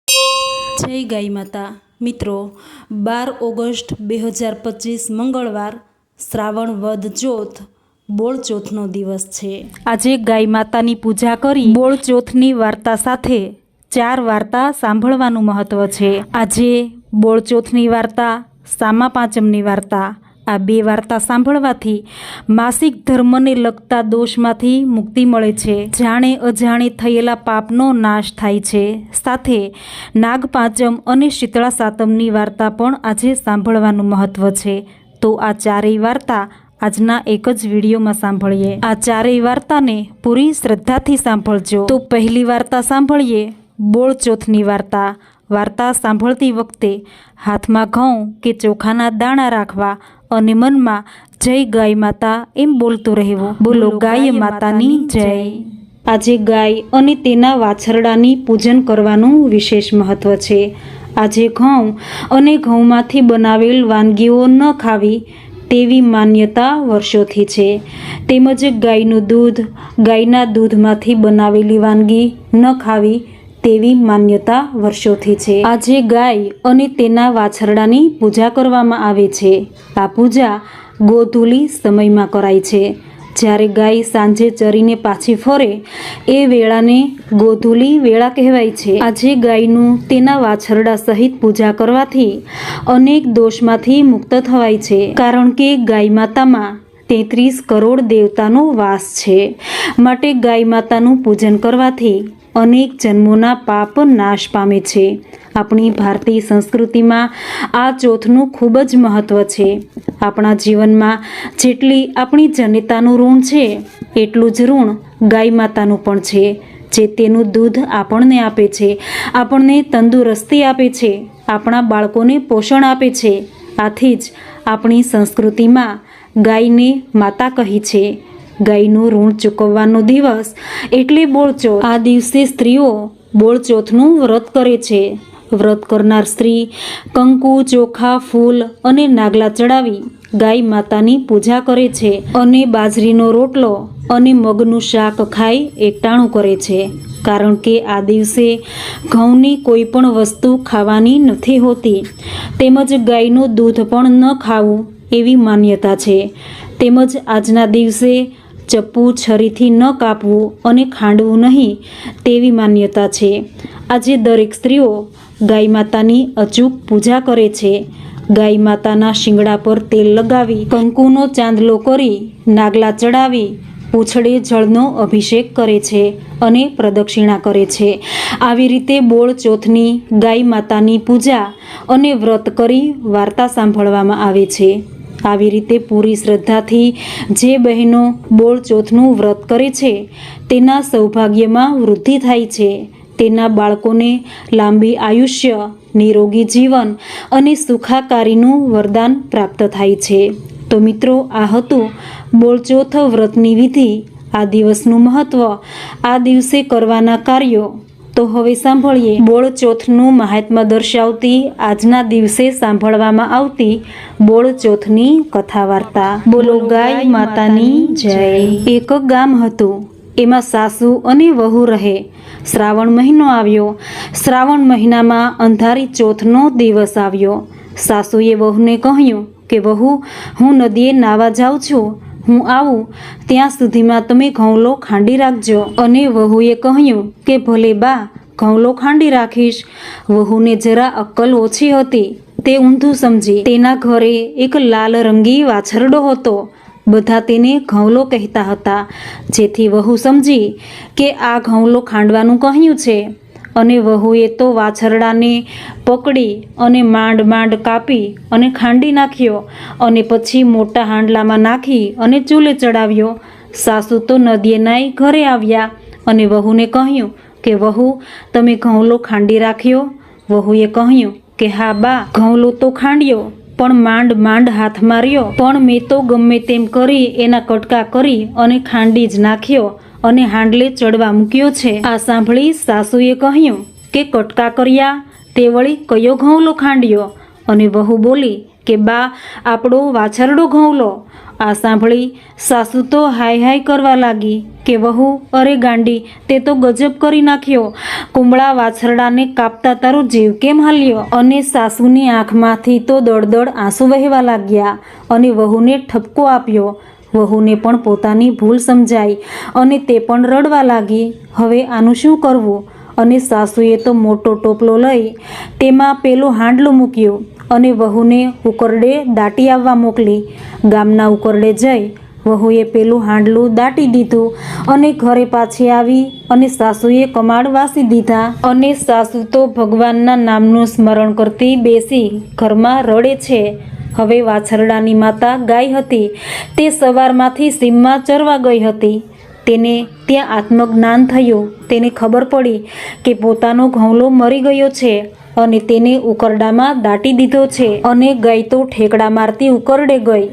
જય ગાય માતા મિત્રો, 12 ઓગસ્ટ 2025 મંગળવાર, શ્રાવણ વદ ચોથ, બોળ ચોથનો દિવસ છે। આજે ગાય માતાની પૂજા કરી બોળ ચોથની વાર્તા સાથે 4 વાર્તા સાંભળવાનું મહત્વ છે। આજે બોળ ચોથની વાર્તા, સામા પાંચમની વાર્તા, આ 2 વાર્તા સાંભળવાથી માસિક ધર્મને લગતા દોષમાંથી મુક્તિ મળે છે, જાણે અજાણે થયેલા પાપનો નાશ થાય છે। સાથે નાગ પાંચમ અને શીતળા સાતમની વાર્તા પણ આજે સાંભળવાનું મહત્વ છે। તો આ 4 વાર્તા આજના એક જ વિડીયોમાં સાંભળીએ। આ 4 વાર્તાને પૂરી શ્રદ્ધાથી સાંભળજો। તો પહેલી વાર્તા સાંભળીએ, બોળ ચોથની વાર્તા। વાર્તા સાંભળતી વખતે હાથમાં ઘઉં કે ચોખાના દાણા રાખવા અને મનમાં જય ગાય માતા એમ બોલતું રહેવું। બોલો ગાય માતાની જય। આજે ગાય અને તેના વાછરડાની પૂજન કરવાનું વિશેષ મહત્વ છે। આજે ઘઉં અને ઘઉંમાંથી બનાવેલ વાનગીઓ ન ખાવી તેવી માન્યતા વર્ષોથી છે। તેમજ ગાયનું દૂધ, ગાયના દૂધમાંથી બનાવેલી વાનગી ન ખાવી તેવી માન્યતા વર્ષોથી છે। આજે ગાય અને તેના વાછરડાની પૂજા કરવામાં આવે છે। આ પૂજા ગોધૂલી સમયમાં કરાય છે। જ્યારે ગાય સાંજે ચરીને પાછી ફરે એ વેળાને ગોધૂલી વેળા કહેવાય છે। આજે ગાયનું તેના વાછરડા સહિત પૂજા કરવાથી અનેક દોષમાંથી મુક્ત થવાય છે, કારણ કે ગાય માતામાં 33 કરોડ દેવતાનો વાસ છે। માટે ગાય માતાનું પૂજન કરવાથી અનેક જન્મોના પાપ નાશ પામે છે। આપણી ભારતીય સંસ્કૃતિમાં આ ચોથનું ખૂબ જ મહત્વ છે। આપણા જીવનમાં જેટલી આપણી જનતાનું ઋણ છે એટલું જ ઋણ ગાય માતાનું પણ છે, જે તેનું દૂધ આપણને આપે છે, આપણને તંદુરસ્તી આપે છે, આપણા બાળકોને પોષણ આપે છે। આથી જ આપણી સંસ્કૃતિમાં ગાયને માતા કહી છે। ગાયનું ઋણ ચૂકવવાનો દિવસ એટલે બોળચોથ। આ દિવસે સ્ત્રીઓ બોળચોથનું વ્રત કરે છે। વ્રત કરનાર સ્ત્રી કંકુ, ચોખા, ફૂલ અને નાગલા ચડાવી ગાય માતાની પૂજા કરે છે અને બાજરીનો રોટલો અને મગનું શાક ખાઈ એકટાણું કરે છે, કારણ કે આ દિવસે ઘઉંની કોઈ પણ વસ્તુ ખાવાની નથી હોતી। તેમજ ગાયનું દૂધ પણ ન ખાવું એવી માન્યતા છે। તેમજ આજના દિવસે ચપ્પુ છરીથી ન કાપવું અને ખાંડવું નહીં તેવી માન્યતા છે। આજે દરેક સ્ત્રીઓ ગાય માતાની અચૂક પૂજા કરે છે। ગાય માતાના શિંગડા પર તેલ લગાવી, કંકુનો ચાંદલો કરી, નાગલા ચડાવી, પૂંછડે જળનો અભિષેક કરે છે અને પ્રદક્ષિણા કરે છે। આવી રીતે બોળ ચોથની ગાય માતાની પૂજા અને વ્રત કરી વાર્તા સાંભળવામાં આવે છે। આવી રીતે પૂરી શ્રદ્ધાથી જે બહેનો બોળ ચોથનું વ્રત કરે છે તેના સૌભાગ્યમાં વૃદ્ધિ થાય છે, તેના બાળકોને લાંબી આયુષ્ય, નિરોગી જીવન અને સુખાકારીનું વરદાન પ્રાપ્ત થાય છે। તો મિત્રો, આ હતું બોળચોથ વ્રતની વિધિ, આ દિવસનું મહત્વ, આ દિવસે કરવાના કાર્યો। તો હવે સાંભળીએ બોળચોથનું મહાત્મ્ય દર્શાવતી આજના દિવસે સાંભળવામાં આવતી બોળચોથની કથા વાર્તા। બોલો ગાય માતાની જય। એક ગામ હતું, એમાં સાસુ અને વહુ રહે। શ્રાવણ મહિનો આવ્યો। શ્રાવણ મહિનામાં અંધારી ચોથનો દિવસ આવ્યો। સાસુએ વહુને કહ્યું કે વહુ, હું નદીએ નાવા જાઉં છું, હું આવું ત્યાં સુધીમાં તમે ઘઉંલો ખાંડી રાખજો। અને વહુએ કહ્યું કે ભલે બા, ઘઉંલો ખાંડી રાખીશ। વહુને જરા અક્કલ ઓછી હતી, તે ઊંધું સમજી। તેના ઘરે એક લાલ રંગી વાછરડો હતો। બધા તેને ઘઉંલો કહેતા હતા, જેથી વહુ સમજી કે આ ઘઉંલો ખાંડવાનું કહ્યું છે। અને વહુએ તો વાછરડાને પકડી અને માંડ માંડ કાપી અને ખાંડી નાખ્યો અને પછી મોટા હાંડલામાં નાખી અને ચૂલે ચડાવ્યો। સાસુ તો નદીએ નાઈ ઘરે આવ્યા અને વહુને કહ્યું કે વહુ, તમે ઘઉંલો ખાંડી રાખ્યો? વહુએ કહ્યું કે હા બા, ઘઉંલો તો ખાંડ્યો, પણ માંડ માંડ હાથ માર્યો, પણ મેં તો ગમે તેમ કરી એના કટકા કરી અને ખાંડી જ નાખ્યો અને હાંડલે ચડવા મૂક્યો છે। આ સાંભળી સાસુએ કહ્યું કે કટકા કર્યા તે વળી કયો ઘઉંલો ખાંડ્યો? અને વહુ બોલી કે બા, આપણો વાછરડો ઘઉંલો। આ સાંભળી સાસુ તો હાય હાય કરવા લાગી કે વહુ, અરે ગાંડી, તે તો ગજબ કરી નાખ્યો. કુંબળા વાછરડાને કાપતા તારો જીવ કેમ હાલ્યો? અને સાસુની આંખમાંથી તો દળદળ આંસુ વહેવા લાગ્યા અને વહુને ઠપકો આપ્યો. વહુને પણ પોતાની ભૂલ સમજાઈ અને તે પણ રડવા લાગી. હવે આનું શું કરવું? અને સાસુએ તો મોટો ટોપલો લઈ તેમાં પેલું હાંડલું મૂક્યું અને વહુને ઉકરડે દાટી આવવા મોકલી. ગામના ઉકરડે જઈ વહુએ પેલું હાંડલું દાટી દીધું અને ઘરે પાછી આવી અને સાસુએ કમાડ વાસી દીધા. અને સાસુ તો ભગવાનના નામનું સ્મરણ કરતી બેસી ઘરમાં રડે છે. હવે વાછરડાની માતા ગાય હતી, તે સવારમાંથી સીમમાં ચરવા ગઈ હતી. તેને ત્યાં આત્મજ્ઞાન થયું. તેને ખબર પડી કે પોતાનો ઘઉંલો મરી ગયો છે અને તેને ઉકરડામાં દાટી દીધો છે. અને ગાય તો ઠેકડા મારતી ઉકરડે ગઈ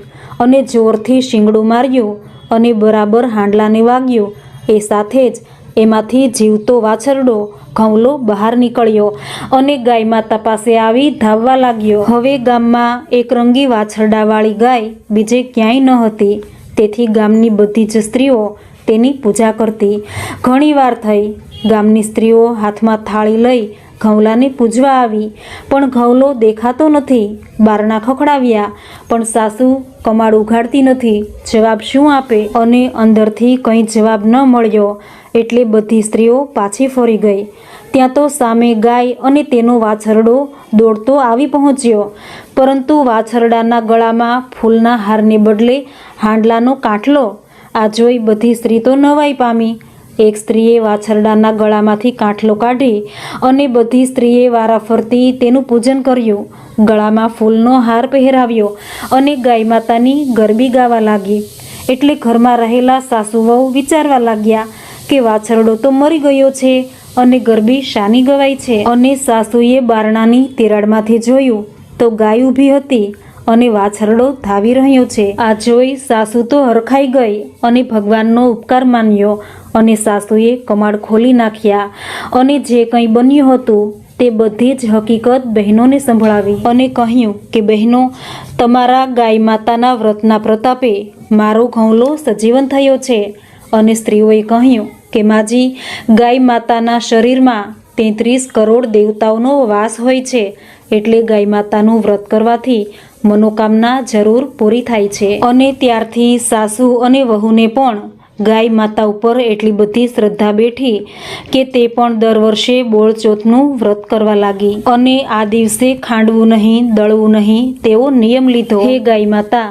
અને જોરથી શીંગડું માર્યું અને બરાબર હાંડલાને વાગ્યું. એ સાથે જ એમાંથી જીવતો વાછરડો ઘઉંલો બહાર નીકળ્યો અને ગાય માતા પાસે આવી ધાવવા લાગ્યો. હવે ગામમાં એક રંગી વાછરડાવાળી ગાય બીજે ક્યાંય ન હતી. તેથી ગામની બધી જ સ્ત્રીઓ તેની પૂજા કરતી. ઘણી વાર થઈ ગામની સ્ત્રીઓ હાથમાં થાળી લઈ ઘઉંલાને પૂજવા આવી, પણ ઘઉંલો દેખાતો નથી. બારણા ખખડાવ્યા, પણ સાસુ કમાડ ઉઘાડતી નથી. જવાબ શું આપે? અને અંદરથી કંઈ જવાબ ન મળ્યો એટલે બધી સ્ત્રીઓ પાછી ફરી ગઈ. ત્યાં તો સામે ગાય અને તેનો વાછરડો દોડતો આવી પહોંચ્યો, પરંતુ વાછરડાના ગળામાં ફૂલના હારને બદલે હાંડલાનો કાંઠલો. આ જોઈ બધી સ્ત્રી તો નવાઈ પામી. એક સ્ત્રીએ વાછરડાના ગળામાંથી કાંઠલો કાઢી અને બધી સ્ત્રીએ વારાફરતી તેનું પૂજન કર્યું. ગળામાં ફૂલનો હાર પહેરાવ્યો અને ગાય માતાની ગરબી ગાવા લાગી. એટલે ઘરમાં રહેલા સાસુ વહુ વિચારવા લાગ્યા કે વાછરડો તો મરી ગયો છે અને ગરબી શાની ગવાય છે. અને સાસુએ બારણાની તિરાડમાંથી જોયું તો ગાય ઊભી હતી અને વાછરડો ધાવી રહ્યો છે. આ જોઈ સાસુ તો હરખાઈ ગઈ અને ભગવાનનો ઉપકાર માન્યો અને સાસુએ કમાડ ખોલી નાખ્યા અને જે કંઈ બન્યું હતું તે બધી જ હકીકત બહેનોને સંભળાવી અને કહ્યું કે બહેનો, તમારા ગાય માતાના વ્રતના પ્રતાપે મારો ઘઉંલો સજીવન થયો છે. અને સ્ત્રીઓએ કહ્યું કે માજી, ગાય માતાના શરીરમાં 33 કરોડ દેવતાઓનો વાસ હોય છે, એટલે ગાય માતાનું વ્રત કરવાથી મનોકામના જરૂર પૂરી થાય છે. અને ત્યારથી સાસુ અને વહુને પણ ગાય માતા ઉપર એટલી બધી શ્રદ્ધા બેઠી કે તે પણ દર વર્ષે બોળચોથનું વ્રત કરવા લાગી અને આ દિવસે ખાંડવું નહીં, દળવું નહીં તેવો નિયમ લીધો. હે ગાય માતા,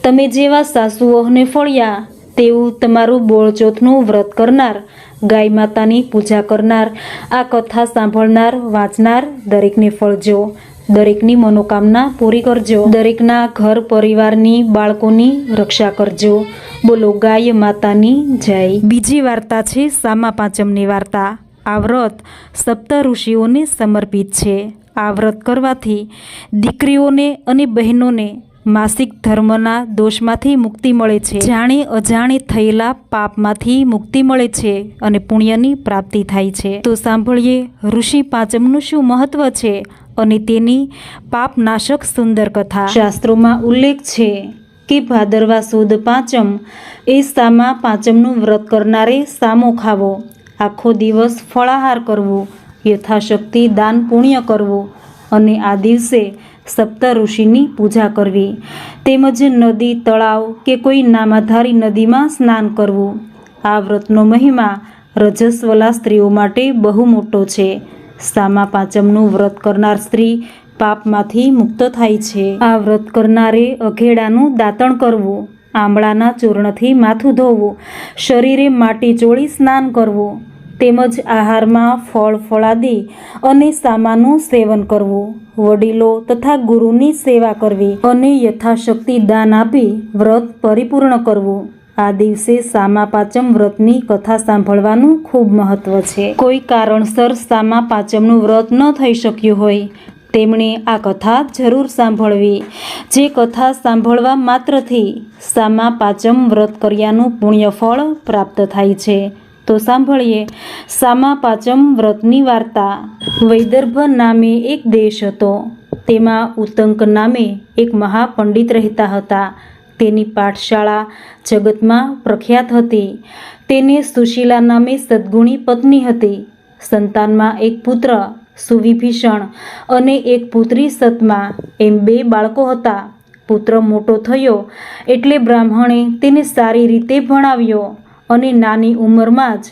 તમે જેવા સાસુ વહુને ફળ્યા તેવું તમારું બોળચોથનું વ્રત કરનાર, ગાય માતાની પૂજા કરનાર, આ કથા સાંભળનાર, વાંચનાર દરેકને ફળજો. દરેકની મનોકામના પૂરી કરજો. દરેકના ઘર પરિવારની, બાળકોની રક્ષા કરજો. બોલો ગાય માતાની જય. બીજી વાર્તા છે સામા પાંચમની વાર્તા. આ વ્રત સપ્ત ઋષિઓને સમર્પિત છે. આ વ્રત કરવાથી દીકરીઓને અને બહેનોને માસિક ધર્મના દોષમાંથી મુક્તિ મળે છે, જાણે અજાણે થયેલા પાપમાંથી મુક્તિ મળે છે અને પુણ્યની પ્રાપ્તિ થાય છે. તો સાંભળીએ ઋષિ પાંચમનું શું મહત્વ છે અને તેની પાપનાશક સુંદર કથા. શાસ્ત્રોમાં ઉલ્લેખ છે કે ભાદરવા સુદ પાંચમ એ સામા પાંચમનું વ્રત કરનારે સામો ખાવો, આખો દિવસ ફળાહાર કરવું, યથાશક્તિ દાન પુણ્ય કરવું અને આ દિવસે સપ્ત ઋષિની પૂજા કરવી, તેમજ નદી, તળાવ કે કોઈ નામાધારી નદીમાં સ્નાન કરવું. આ વ્રતનો મહિમા રજસ્વલા સ્ત્રીઓ માટે બહુ મોટો છે. સામા પાંચમનું વ્રત કરનાર સ્ત્રી પાપમાંથી મુક્ત થાય છે. આ વ્રત કરનારે અઘેડાનું દાંતણ કરવું, આંબળાના ચૂર્ણથી માથું ધોવું, શરીરે માટી ચોળી સ્નાન કરવું, તેમજ આહારમાં ફળ ફળાદી અને સામાનું સેવન કરવું, વડીલો તથા ગુરુની સેવા કરવી અને યથાશક્તિ દાન આપી વ્રત પરિપૂર્ણ કરવું. આ દિવસે સામા પાંચમ વ્રતની કથા સાંભળવાનું ખૂબ મહત્વ છે. કોઈ કારણસર સામા પાંચમનું વ્રત ન થઈ શક્યું હોય તેમણે આ કથા જરૂર સાંભળવી. જે કથા સાંભળવા માત્રથી સામા પાંચમ વ્રત કર્યાનું પુણ્યફળ પ્રાપ્ત થાય છે. તો સાંભળીએ સામા પાંચમ વ્રતની વાર્તા. વૈદર્ભ નામે એક દેશ હતો. તેમાં ઉત્તંક નામે એક મહાપંડિત રહેતા હતા. તેની પાઠશાળા જગતમાં પ્રખ્યાત હતી. તેને સુશીલા નામે સદ્ગુણી પત્ની હતી. સંતાનમાં એક પુત્ર સુવિભીષણ અને એક પુત્રી સતમા એમ 2 બાળકો હતા. પુત્ર મોટો થયો એટલે બ્રાહ્મણે તેને સારી રીતે ભણાવ્યો અને નાની ઉંમરમાં જ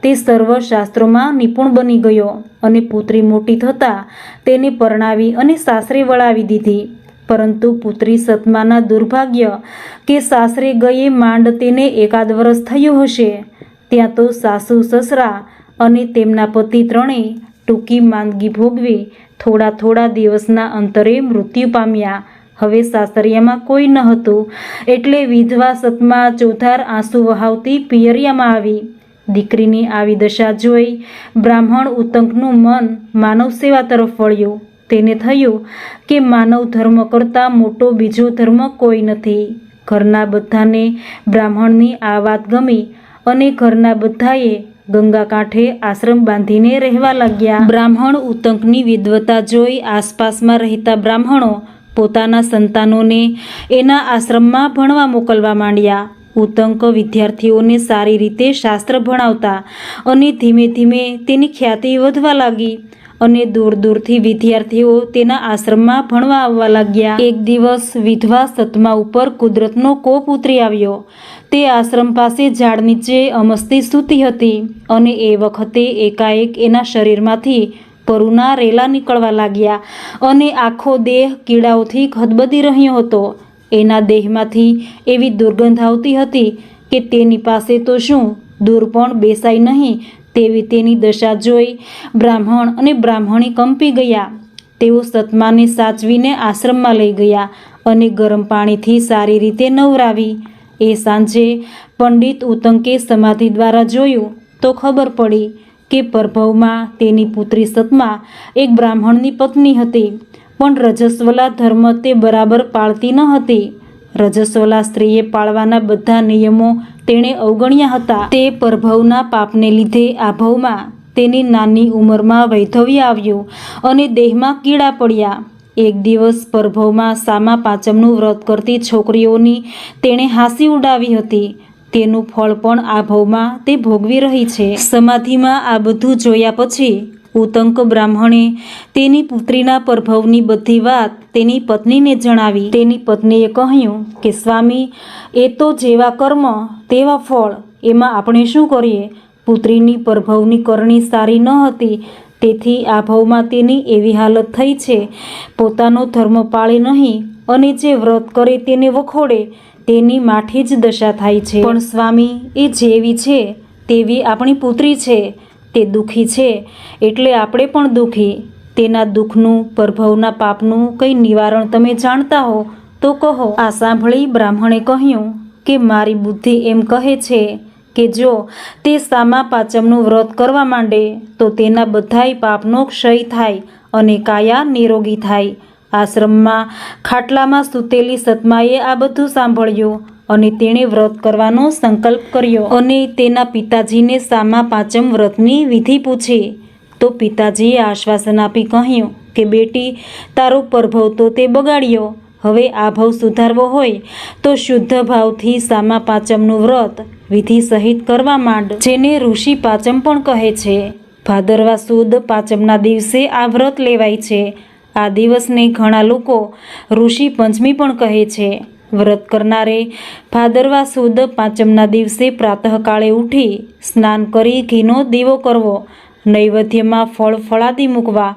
તે સર્વ શાસ્ત્રોમાં નિપુણ બની ગયો અને પુત્રી મોટી થતાં તેને પરણાવી અને સાસરે વળાવી દીધી. પરંતુ પુત્રી સતમાના દુર્ભાગ્ય કે સાસરે ગયે માંડ તેને 1 વર્ષ થયું હશે ત્યાં તો સાસુ સસરા અને તેમના પતિ ત્રણેય ટૂંકી માંદગી ભોગવી થોડા દિવસના અંતરે મૃત્યુ પામ્યા. હવે સાસરિયામાં કોઈ ન હતું એટલે વિધવા સતમા ચોધાર આંસુ વહાવતી પિયરિયામાં આવી. દીકરીની આવી દશા જોઈ બ્રાહ્મણ ઉત્તંકનું મન માનવ સેવા તરફ વળ્યું. તેને થયું કે માનવ ધર્મ કરતાં મોટો બીજો ધર્મ કોઈ નથી. ઘરના બધાને બ્રાહ્મણની આ વાત ગમી અને ઘરના બધાએ ગંગા કાંઠે આશ્રમ બાંધીને રહેવા લાગ્યા. બ્રાહ્મણ ઉત્તંકની વિદ્વતા જોઈ આસપાસમાં રહેતા બ્રાહ્મણો પોતાના સંતાનોને એના આશ્રમમાં ભણવા મોકલવા માંડ્યા. ઉત્તંક વિદ્યાર્થીઓને સારી રીતે શાસ્ત્ર ભણાવતા અને ધીમે ધીમે તેની ખ્યાતિ વધવા લાગી અને દૂર દૂરથી વિદ્યાર્થીઓ તેના આશ્રમમાં ભણવા આવવા લાગ્યા. એક દિવસ વિધવા સતમા ઉપર કુદરતનો કોપ ઉતરી આવ્યો. તે આશ્રમ પાસે ઝાડ નીચે અમસ્તી સૂતી હતી અને એ વખતે એકાએક એના શરીરમાંથી પરુના રેલા નીકળવા લાગ્યા અને આખો દેહ કીડાઓથી ખદબદી રહ્યો હતો. એના દેહમાંથી એવી દુર્ગંધ આવતી હતી કે તેની પાસે તો શું દૂર પણ બેસાય નહીં તેવી તેની દશા જોઈ બ્રાહ્મણ અને બ્રાહ્મણી કંપી ગયા. તેઓ સતમાને સાચવીને આશ્રમમાં લઈ ગયા અને ગરમ પાણીથી સારી રીતે નવરાવી. એ સાંજે પંડિત ઉત્તંકે સમાધિ દ્વારા જોયું તો ખબર પડી કે પરભવમાં તેની પુત્રી સતમા એક બ્રાહ્મણની પત્ની હતી, પણ રજસ્વલા ધર્મ તે બરાબર પાળતી ન હતી. રજસ્વલા સ્ત્રીએ પાળવાના બધા નિયમો તેણે અવગણ્યા હતા. તે પરભવના પાપને લીધે આ ભવમાં તેની નાની ઉંમરમાં વૈધવ્ય આવ્યું અને દેહમાં કીડા પડ્યા. એક દિવસ પરભવમાં સામા પાંચમનું વ્રત કરતી છોકરીઓની તેણે હાંસી ઉડાવી હતી. તેનું ફળ પણ આ ભવમાં તે ભોગવી રહી છે. સમાધિમાં આ બધું જોયા પછી ઉત્તંક બ્રાહ્મણે તેની પુત્રીના પરભવની બધી વાત તેની પત્નીને જણાવી. તેની પત્નીએ કહ્યું કે સ્વામી, એ તો જેવા કર્મ તેવા ફળ, એમાં આપણે શું કરીએ? પુત્રીની પરભવની કરણી સારી ન હતી, તેથી આ ભવમાં તેની એવી હાલત થઈ છે. પોતાનો ધર્મ પાળે નહીં અને જે વ્રત કરે તેને વખોડે તેની માઠી જ દશા થાય છે. પણ સ્વામી, એ જેવી છે તેવી આપણી પુત્રી છે. તે દુઃખી છે એટલે આપણે પણ દુઃખી. તેના દુઃખનું, પરભવના પાપનું કંઈ નિવારણ તમે જાણતા હો તો કહો. આ સાંભળી બ્રાહ્મણે કહ્યું કે મારી બુદ્ધિ એમ કહે છે કે જો તે સામા પાંચમનું વ્રત કરવા માંડે તો તેના બધાય પાપનો ક્ષય થાય અને કાયા નિરોગી થાય. આશ્રમમાં ખાટલામાં સૂતેલી સતમાએ આ બધું સાંભળ્યું અને તેણે વ્રત કરવાનો સંકલ્પ કર્યો અને તેના પિતાજીને સામા પાંચમ વ્રતની વિધિ પૂછી. તો પિતાજીએ આશ્વાસન આપી કહ્યું કે બેટી, તારો પરભવ તો તે બગાડ્યો. હવે આ ભવ સુધારવો હોય તો શુદ્ધ ભાવથી સામા પાંચમનું વ્રત વિધિ સહિત કરવા માંડ, જેને ઋષિ પાંચમ પણ કહે છે. ભાદરવા સુદ પાંચમના દિવસે આ વ્રત લેવાય છે. આ દિવસને ઘણા લોકો ઋષિ પંચમી પણ કહે છે. વ્રત કરનારે ભાદરવા સુદ પાંચમના દિવસે પ્રાતઃકાળે ઉઠી સ્નાન કરી ઘીનો દીવો કરવો, નૈવેદ્યમાં ફળ ફળાદી મૂકવા.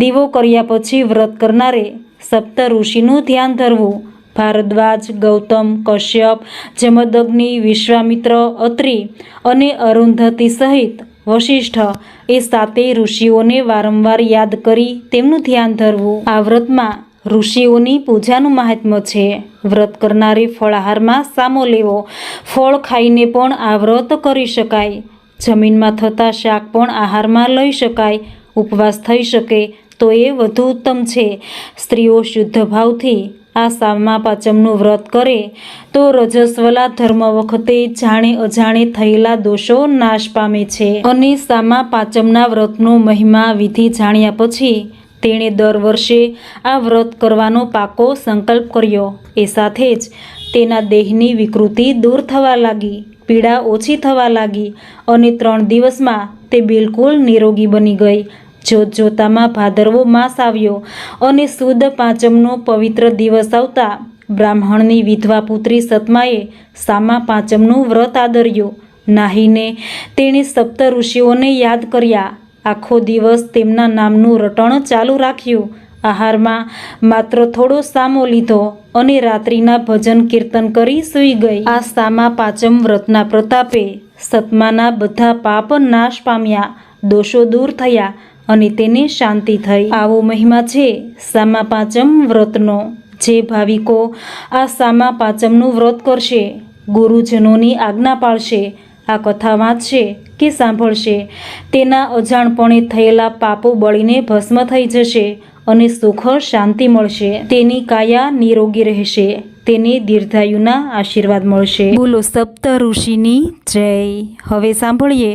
દીવો કર્યા પછી વ્રત કરનારે સપ્ત ઋષિનું ધ્યાન ધરવું. ભારદ્વાજ, ગૌતમ, કશ્યપ, જમદગ્નિ, વિશ્વામિત્ર, અત્રિ અને અરુંધતી સહિત વશિષ્ઠ એ 7 ઋષિઓને વારંવાર યાદ કરી તેમનું ધ્યાન ધરવું. આ વ્રતમાં ઋષિઓની પૂજાનું મહાત્મ્ય છે. વ્રત કરનારે ફળાહારમાં સામો લેવો. ફળ ખાઈને પણ આ વ્રત કરી શકાય. જમીનમાં થતા શાક પણ આહારમાં લઈ શકાય. ઉપવાસ થઈ શકે તો એ વધુ ઉત્તમ છે. સ્ત્રીઓ શુદ્ધ ભાવથી આ સામા પાંચમનું વ્રત કરે તો રજસ્વલા ધર્મ વખતે જાણે અજાણે થયેલા દોષો નાશ પામે છે. અને સામા પાંચમના વ્રતનો મહિમા વિધિ જાણ્યા પછી તેણે દર વર્ષે આ વ્રત કરવાનો પાકો સંકલ્પ કર્યો. એ સાથે જ તેના દેહની વિકૃતિ દૂર થવા લાગી, પીડા ઓછી થવા લાગી અને 3 દિવસમાં તે બિલકુલ નિરોગી બની ગઈ. જોતજોતામાં ભાદરવો માસ આવ્યો અને સુદ પાંચમનો પવિત્ર દિવસ આવતા બ્રાહ્મણની વિધવા પુત્રી સતમાએ સામા પાંચમનું વ્રત આદર્યું. નાહીને તેણે સપ્ત ઋષિઓને યાદ કર્યા. આખો દિવસ તેમના નામનું રટણ ચાલુ રાખ્યું. આહારમાં માત્ર થોડો સામો લીધો અને રાત્રિના ભજન કીર્તન કરી સૂઈ ગઈ. આ સામા પાંચમ વ્રતના પ્રતાપે સતમાના બધા પાપ નાશ પામ્યા, દોષો દૂર થયા અને તેને શાંતિ થઈ. આવો મહિમા છે સામા પાંચમ વ્રતનો. જે ભાવિકો આ સામા પાંચમનું વ્રત કરશે, ગુરુજનોની આજ્ઞા પાળશે, આ કથા વાંચશે કે સાંભળશે, તેના અજાણપણે થયેલા પાપો બળીને ભસ્મ થઈ જશે અને સુખ શાંતિ મળશે. તેની કાયા નિરોગી રહેશે, તેને દીર્ઘાયુના આશીર્વાદ મળશે. બોલો સપ્ત ઋષિની જય. હવે સાંભળીએ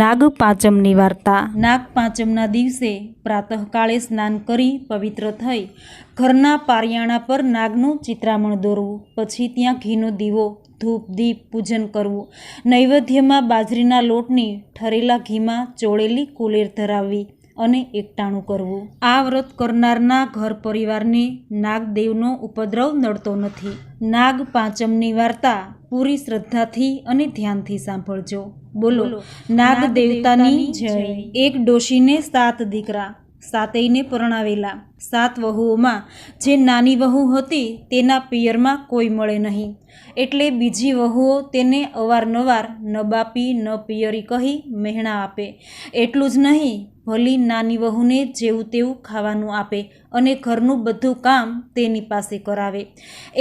નાગ પાંચમની વાર્તા. નાગ પાંચમના દિવસે પ્રાતઃકાળે સ્નાન કરી પવિત્ર થઈ ઘરના પારિયાણા પર નાગનું ચિત્રામણ દોરવું. પછી ત્યાં ઘીનો દીવો, ધૂપ, દીપ પૂજન કરવું. નૈવેદ્યમાં બાજરીના લોટની ઠરેલા ઘીમાં ચોળેલી કુલેર ધરાવવી અને એકટાણું કરવું. આ વ્રત કરનારના ઘર પરિવારને નાગદેવનો ઉપદ્રવ નડતો નથી. નાગ પાંચમની વાર્તા પૂરી શ્રદ્ધાથી અને ધ્યાનથી સાંભળજો. બોલો નાગ દેવતાની જય. એક ડોશીને 7 દીકરા, 7યને પરણાવેલા. 7 વહુઓમાં જે નાની વહુ હતી તેના પિયરમાં કોઈ મળે નહીં, એટલે બીજી વહુઓ તેને અવારનવાર ન બાપી ન પિયરી કહી મહેણા આપે. એટલું જ નહીં, ભલી નાની વહુને જેવું તેવું ખાવાનું આપે અને ઘરનું બધું કામ તેની પાસે કરાવે.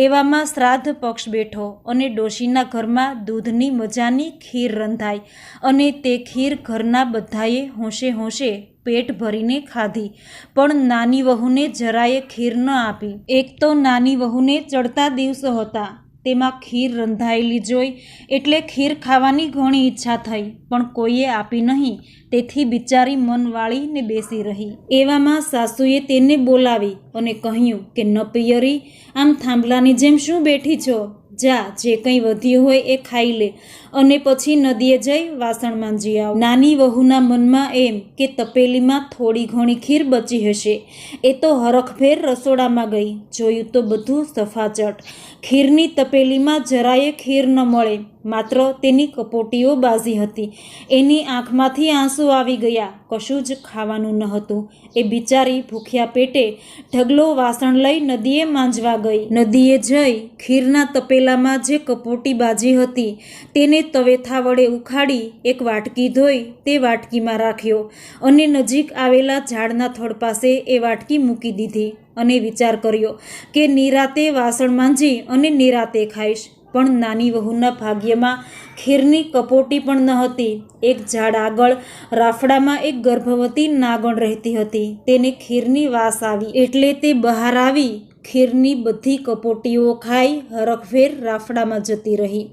એવામાં શ્રાદ્ધ પક્ષ બેઠો અને ડોશીના ઘરમાં દૂધની મજાની ખીર રંધાઈ અને તે ખીર ઘરના બધાએ હોંશે હોંશે પેટ ભરીને ખાધી, પણ નાની વહુને જરાયે ખીર ન આપી. એક તો નાની વહુને ચડતા દિવસો હતા, તેમાં ખીર રંધાયેલી જોઈ એટલે ખીર ખાવાની ઘણી ઈચ્છા થઈ, પણ કોઈએ આપી નહીં. તેથી બિચારી મન વાળીને બેસી રહી. એવામાં સાસુએ તેને બોલાવી અને કહ્યું કે ન પિયરી, આમ થાંભલાની જેમ શું બેઠી છો? જા, જે કંઈ વધ્યું હોય એ ખાઈ લે અને પછી નદીએ જઈ વાસણ માંજી આવ. નાની વહુના મનમાં એમ કે તપેલીમાં થોડી ઘણી ખીર બચી હશે. એ તો હરખભેર રસોડામાં ગઈ, જોયું તો બધું સફાચટ. ખીરની તપેલીમાં જરાયે ખીર ન મળે, માત્ર તેની કપોટીઓ બાજી હતી. એની આંખમાંથી આંસુ આવી ગયા. કશું જ ખાવાનું ન હતું. એ બિચારી ભૂખ્યા પેટે ઢગલો વાસણ લઈ નદીએ માંજવા ગઈ. નદીએ જઈ ખીરના તપેલામાં જે કપોટી બાજી હતી તેને તવેથા વડે ઉખાડી એક વાટકી ધોઈ તે વાટકીમાં રાખ્યો અને નજીક આવેલા ઝાડના થડ પાસે એ વાટકી મૂકી દીધી અને વિચાર કર્યો કે નિરાતે વાસણ માંજી અને નિરાતે ખાઈશ. પણ નાની વહુના ભાગ્યમાં ખીરની કપોટી પણ ન હતી. એક ઝાડ આગળ રાફડામાં એક ગર્ભવતી નાગણ રહેતી હતી. તેને ખીરની વાસ આવી એટલે તે બહાર આવી ખીરની બધી કપોટીઓ ખાઈ હરખભેર રાફડામાં જતી રહી.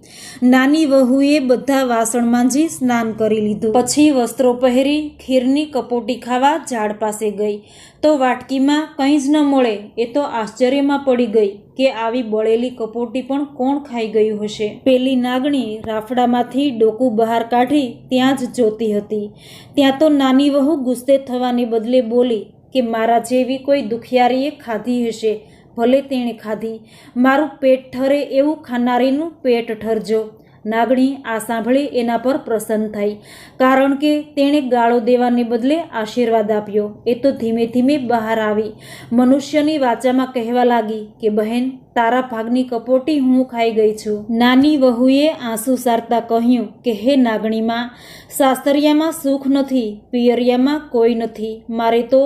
નાની વહુએ બધા વાસણ માંજી સ્નાન કરી લીધું. પછી વસ્ત્રો પહેરી ખીરની કપોટી ખાવા ઝાડ પાસે ગઈ તો વાટકીમાં કંઈ જ ન મળે. એ તો આશ્ચર્યમાં પડી ગઈ કે આવી બળેલી કપોટી પણ કોણ ખાઈ ગયું હશે. પેલી નાગણી રાફડામાંથી ડોકું બહાર કાઢી ત્યાં જ જોતી હતી. ત્યાં તો નાની વહુ ગુસ્સે થવાને બદલે બોલી કે મારા જેવી કોઈ દુખિયારીએ ખાધી હશે, ભલે તેણે ખાધી. મારું પેટ ઠરે એવું ખાનારીનું પેટ ઠરજો. નાગણી આ સાંભળી એના પર પ્રસન્ન થઈ, કારણ કે તેણે ગાળો દેવાને બદલે આશીર્વાદ આપ્યો. એ તો ધીમે ધીમે બહાર આવી મનુષ્યની વાચામાં કહેવા લાગી કે બહેન, તારા ભાગની કપોટી હું ખાઈ ગઈ છું. નાની વહુએ આંસુ સારતા કહ્યું કે હે નાગણીમાં, સાસરિયામાં સુખ નથી, પિયરિયામાં કોઈ નથી. મારે તો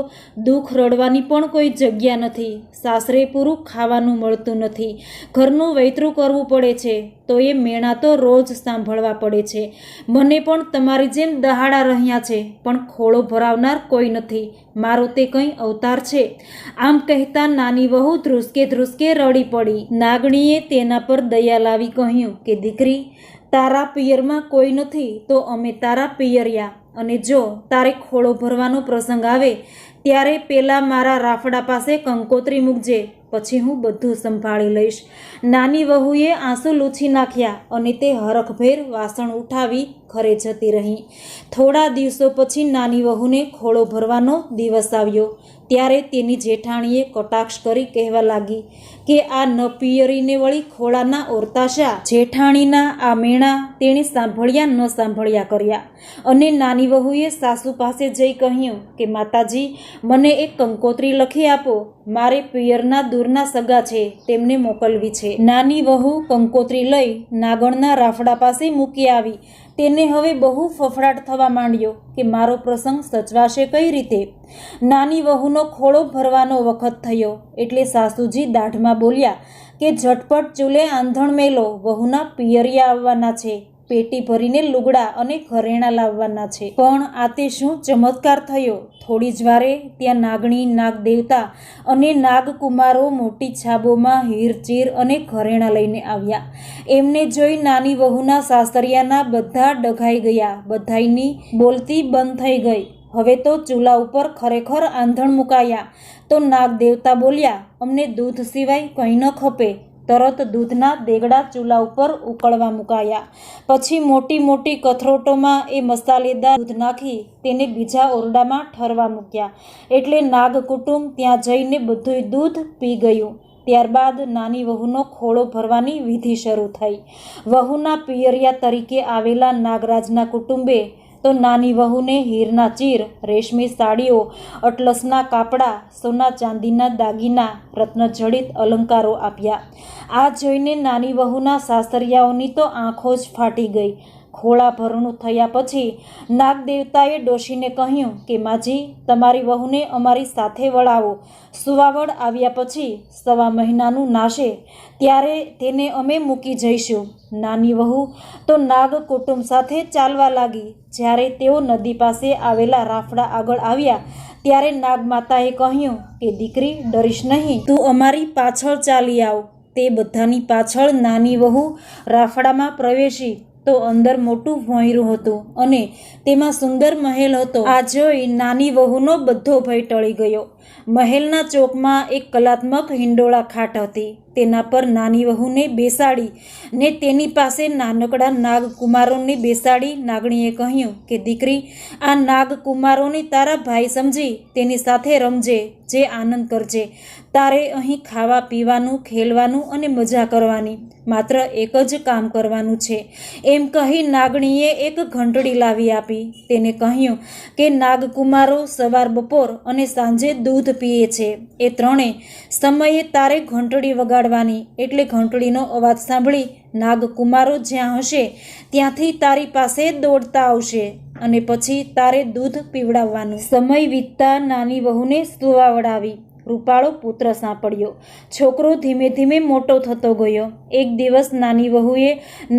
દુઃખ રડવાની પણ કોઈ જગ્યા નથી. સાસરે પૂરું ખાવાનું મળતું નથી. ઘરનું વૈતરું કરવું પડે છે તો એ મેણા તો રોજ સાંભળવા પડે છે. મને પણ તમારી જેમ દહાડા રહ્યા છે, પણ ખોળો ભરાવનાર કોઈ નથી. મારો તે કંઈ અવતાર છે. આમ કહેતા નાની વહુ ધ્રુસકે ધ્રુસકે રડી પડી. નાગણીએ તેના પર દયા લાવી કહ્યું કે દીકરી, તારા પિયરમાં કોઈ નથી તો અમે તારા પિયરિયા, અને જો તારે ખોળો ભરવાનો પ્રસંગ આવે ત્યારે પેલા મારા રાફડા પાસે કંકોત્રી મૂકજે. પછી હું બધું સંભાળી લઈશ. નાની વહુએ આંસુ લૂછી નાખ્યા અને તે હરખભેર વાસણ ઉઠાવી ઘરે જતી રહી. થોડા દિવસો પછી નાની વહુને ખોળો ભરવાનો દિવસ આવ્યો. ત્યારે તેની જેઠાણીએ કટાક્ષ કરી કહેવા લાગી કે આ ન પિયરીને વળી ખોળાના ઓરતાશા. જેઠાણીના આ મેણા તેણે સાંભળ્યા ન સાંભળ્યા કર્યા અને નાની વહુએ સાસુ પાસે જઈ કહ્યું કે માતાજી, મને એક કંકોત્રી લખી આપો. મારે પિયરના દૂરના સગા છે, તેમને મોકલવી છે. નાની વહુ કંકોત્રી લઈ નાગણના રાફડા પાસે મૂકી આવી. તેને હવે બહુ ફફડાટ થવા માંડ્યો કે મારો પ્રસંગ સચવાશે કઈ રીતે. નાની વહુનો ખોળો ભરવાનો વખત થયો એટલે સાસુજી દાઢમાં બોલ્યા કે ઝટપટ ચૂલે આંધણ મેલો, વહુના પિયરિયા આવવાના છે, પેટી ભરીને લુગડા અને ઘરેણાં લાવવાના છે. પણ આ તે શું ચમત્કાર થયો! થોડી જ વારે ત્યાં નાગણી, નાગ દેવતા અને નાગકુમારો મોટી છાબોમાં હીરચીર અને ઘરેણાં લઈને આવ્યા. એમને જોઈ નાની વહુના સાસરિયાના બધા ડઘાઈ ગયા. બધાયની બોલતી બંધ થઈ ગઈ. હવે તો ચૂલા ઉપર ખરેખર આંધણ મુકાયા. તો નાગ દેવતા બોલ્યા, અમને દૂધ સિવાય કંઈ ન ખપે. તરત દૂધના દેગડા ચૂલા ઉપર ઉકળવા મુકાયા. પછી મોટી મોટી કથરોટોમાં એ મસાલેદાર દૂધ નાખી તેને બીજા ઓરડામાં ઠરવા મૂક્યા. એટલે નાગ કુટુંબ ત્યાં જઈને બધું દૂધ પી ગયું. ત્યારબાદ નાની વહુનો ખોળો ભરવાની વિધિ શરૂ થઈ. વહુના પિયરિયા તરીકે આવેલા નાગરાજના કુટુંબે તો નાની વહુને હીરના ચીર, રેશમી સાડીઓ, અટલસના કાપડા, સોના ચાંદીના દાગીના, રત્નજડિત અલંકારો આપ્યા. આ જોઈને નાની વહુના સાસરિયાઓની તો આંખો જ ફાટી ગઈ. ખોળા ભરણું થયા પછી નાગદેવતાએ ડોશીને કહ્યું કે માજી, તમારી વહુને અમારી સાથે વળાવો. સુવાવડ આવ્યા પછી 1.25 મહિનાનું નાશે ત્યારે તેને અમે મૂકી જઈશું. નાની વહુ તો નાગ કુટુંબ સાથે ચાલવા લાગી. જ્યારે તેઓ નદી પાસે આવેલા રાફડા આગળ આવ્યા ત્યારે નાગમાતાએ કહ્યું કે દીકરી, ડરીશ નહીં, તું અમારી પાછળ ચાલી આવ. તે બધાની પાછળ નાની વહુ રાફડામાં પ્રવેશી તો અંદર મોટું ભોંયરું હતું અને તેમાં સુંદર મહેલ હતો. આ જોઈ નાની વહુનો બધો ભય ટળી ગયો. મહેલના ચોકમાં એક કલાત્મક હિંડોળા ખાટ હતી. તેના પર નાની વહુને બેસાડી ને તેની પાસે નાનકડા નાગકુમારોને બેસાડી નાગણીએ કહ્યું કે દીકરી, આ નાગકુમારોને તારા ભાઈ સમજી તેની સાથે રમજે, જે આનંદ કરજે. તારે અહીં ખાવા પીવાનું, ખેલવાનું અને મજા કરવાની. માત્ર એક જ કામ કરવાનું છે. એમ કહી નાગણીએ એક ઘંટડી લાવી આપી. તેને કહ્યું કે નાગકુમારો સવાર, બપોર અને સાંજે દૂધ પીએ છે. એ ત્રણેય સમયે તારે ઘંટડી વગાડવાની. એટલે ઘંટડીનો અવાજ સાંભળી નાગકુમારો જ્યાં હશે ત્યાંથી તારી પાસે દોડતા આવશે અને પછી તારે દૂધ પીવડાવવાનું. સમય વીતતા નાની વહુને સુવાવડ આવી. રૂપાળો પુત્ર સાંપડ્યો. છોકરો ધીમે ધીમે મોટો થતો ગયો. એક દિવસ નાની વહુએ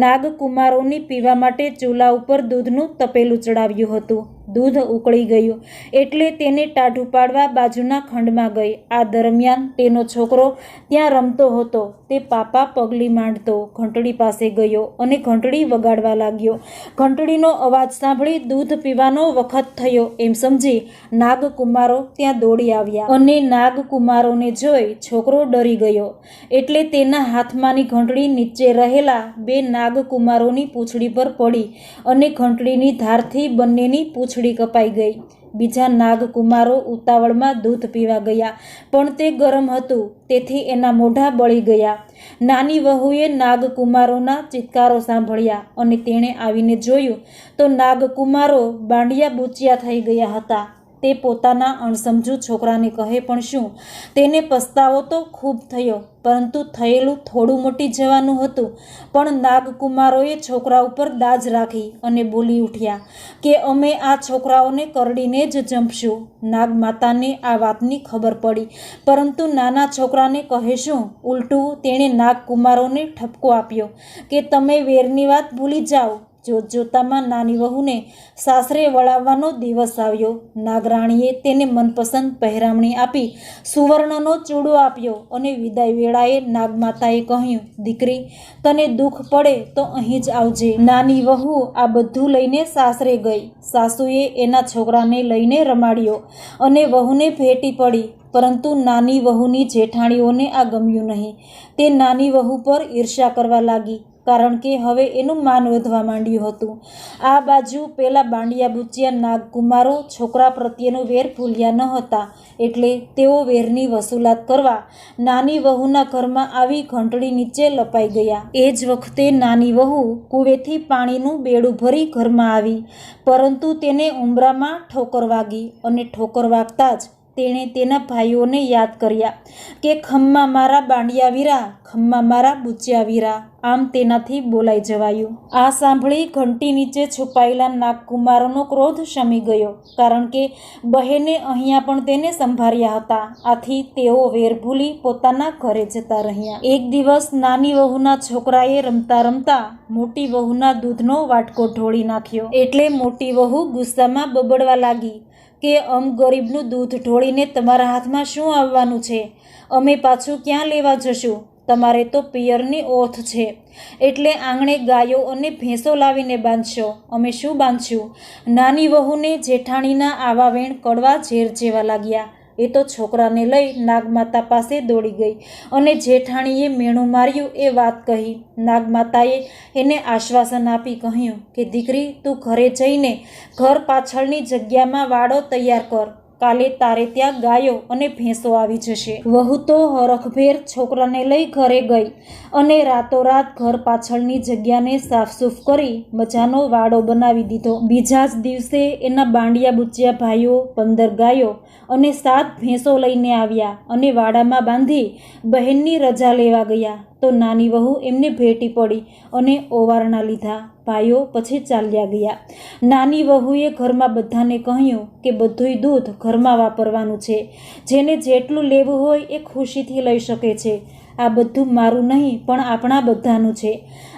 નાગકુમારોને પીવા માટે ચૂલા ઉપર દૂધનું તપેલું ચડાવ્યું હતું. દૂધ ઉકળી ગયું એટલે તેને ટાઢું પાડવા બાજુના ખંડમાં ગઈ. આ દરમિયાન તેનો છોકરો ત્યાં રમતો હતો. તે પાપા પગલી માંડતો ઘંટડી પાસે ગયો અને ઘંટડી વગાડવા લાગ્યો. ઘંટડીનો અવાજ સાંભળી દૂધ પીવાનો વખત થયો એમ સમજી નાગકુમારો ત્યાં દોડી આવ્યા અને નાગકુમારોને જોઈ છોકરો ડરી ગયો. એટલે તેના હાથમાંની ઘંટડી નીચે રહેલા 2 નાગકુમારોની પૂંછડી પર પડી અને ઘંટડીની ધારથી બંનેની પૂંછડી કપાઈ ગઈ. બીજા નાગકુમારો ઉતાવળમાં દૂધ પીવા ગયા પણ તે ગરમ હતું તેથી એના મોઢા બળી ગયા. નાની વહુએ નાગકુમારોના ચિત્કારો સાંભળ્યા અને તેણે આવીને જોયું તો નાગકુમારો બાંડિયા બૂચિયા થઈ ગયા હતા. તે પોતાના અણસમજુ છોકરાને કહે પણ શું, તેને પસ્તાવો તો ખૂબ થયો, પરંતુ થયેલું થોડું મટી જવાનું હતું. પણ નાગકુમારોએ છોકરા ઉપર દાજ રાખી અને બોલી ઉઠ્યા કે અમે આ છોકરાઓને કરડીને જ જંપશું. નાગમાતાને આ વાતની ખબર પડી, પરંતુ નાના છોકરાને કહે શું, ઉલટું તેણે નાગકુમારોને ઠપકો આપ્યો કે તમે વેરની વાત ભૂલી જાઓ. જોતજોતામાં નાની વહુને સાસરે વળાવવાનો દિવસ આવ્યો. નાગરાણીએ તેને મનપસંદ પહેરામણી આપી, સુવર્ણનો ચૂડો આપ્યો અને વિદાય વેળાએ નાગમાતાએ કહ્યું, દીકરી, તને દુઃખ પડે તો અહીં જ આવજે. નાની વહુ આ બધું લઈને સાસરે ગઈ. સાસુએ એના છોકરાને લઈને રમાડ્યો અને વહુને ભેટી પડી, પરંતુ નાની વહુની જેઠાણીઓને આ ગમ્યું નહીં. તે નાની વહુ પર ઈર્ષ્યા કરવા લાગી, કારણ કે હવે એનું માન વધવા માંડ્યું હતું. આ બાજુ પેલા બાંડિયા બુચિયા નાગકુમારો છોકરા પ્રત્યેનો વેર ભૂલ્યા ન હતા, એટલે તેઓ વેરની વસૂલાત કરવા નાની વહુના ઘરમાં આવી ઘંટડી નીચે લપાઈ ગયા. એ જ વખતે નાની વહુ કૂવેથી પાણીનું બેડું ભરી ઘરમાં આવી, પરંતુ તેને ઉંબરામાં ઠોકર વાગી અને ઠોકર વાગતા જ તેણે તેના ભાઈઓને યાદ કર્યા કે ખમ્મા મારા બાંડિયા વીરા, ખમ્મા મારા બુચિયા વીરા. આમ તેનાથી બોલાઈ જવાયું. આ સાંભળી ઘંટી નીચે છુપાયેલા નાગકુમારોનો ક્રોધ શમી ગયો, કારણ કે બહેને અહીંયા પણ તેને સંભાળ્યા હતા. આથી તેઓ વેર ભૂલી પોતાના ઘરે જતા રહ્યા. એક દિવસ નાની વહુના છોકરાએ રમતા રમતા મોટી વહુના દૂધનો વાટકો ઢોળી નાખ્યો. એટલે મોટી વહુ ગુસ્સામાં બબડવા લાગી કે ગરીબનું દૂધ ઢોળીને તમારા હાથમાં શું આવવાનું છે? અમે પાછું ક્યાં લેવા જશું? તમારે તો પિયરની ઓથ છે, એટલે આંગણે ગાયો અને ભેંસો લાવીને બાંધશો. અમે શું બાંધશું? નાની વહુને જેઠાણીના આવા વેણ કડવા ઝેર જેવા લાગ્યા. એ તો છોકરાને લઈ નાગમાતા પાસે દોડી ગઈ અને જેઠાણીએ મેણું માર્યું એ વાત કહી. નાગમાતાએ એને આશ્વાસન આપી કહ્યું કે દીકરી, તું ઘરે જઈને ઘર પાછળની જગ્યામાં વાડો તૈયાર કર. કાલે તારે ત્યાં ગાયો અને ભેંસો આવી જશે. વહુ તો હરખભેર છોકરાને લઈ ઘરે ગઈ અને રાતોરાત ઘર પાછળની જગ્યાને સાફસૂફ કરી મજાનો વાડો બનાવી દીધો. બીજા જ દિવસે એના બાંડિયા બુચિયા ભાઈઓ 15 ગાયો અને 7 ભેંસો લઈને આવ્યા અને વાડામાં બાંધી બહેનની રજા લેવા ગયા. તો નાની વહુ એમને ભેટી પડી અને ઓવારણા લીધા. ભાઈઓ પછી ચાલ્યા ગયા. નાની વહુએ ઘરમાં બધાને કહ્યું કે બધુંય દૂધ ઘરમાં વાપરવાનું છે. જેને જેટલું લેવું હોય એ ખુશીથી લઈ શકે છે. આ બધું મારું નહીં પણ આપણા બધાનું છે.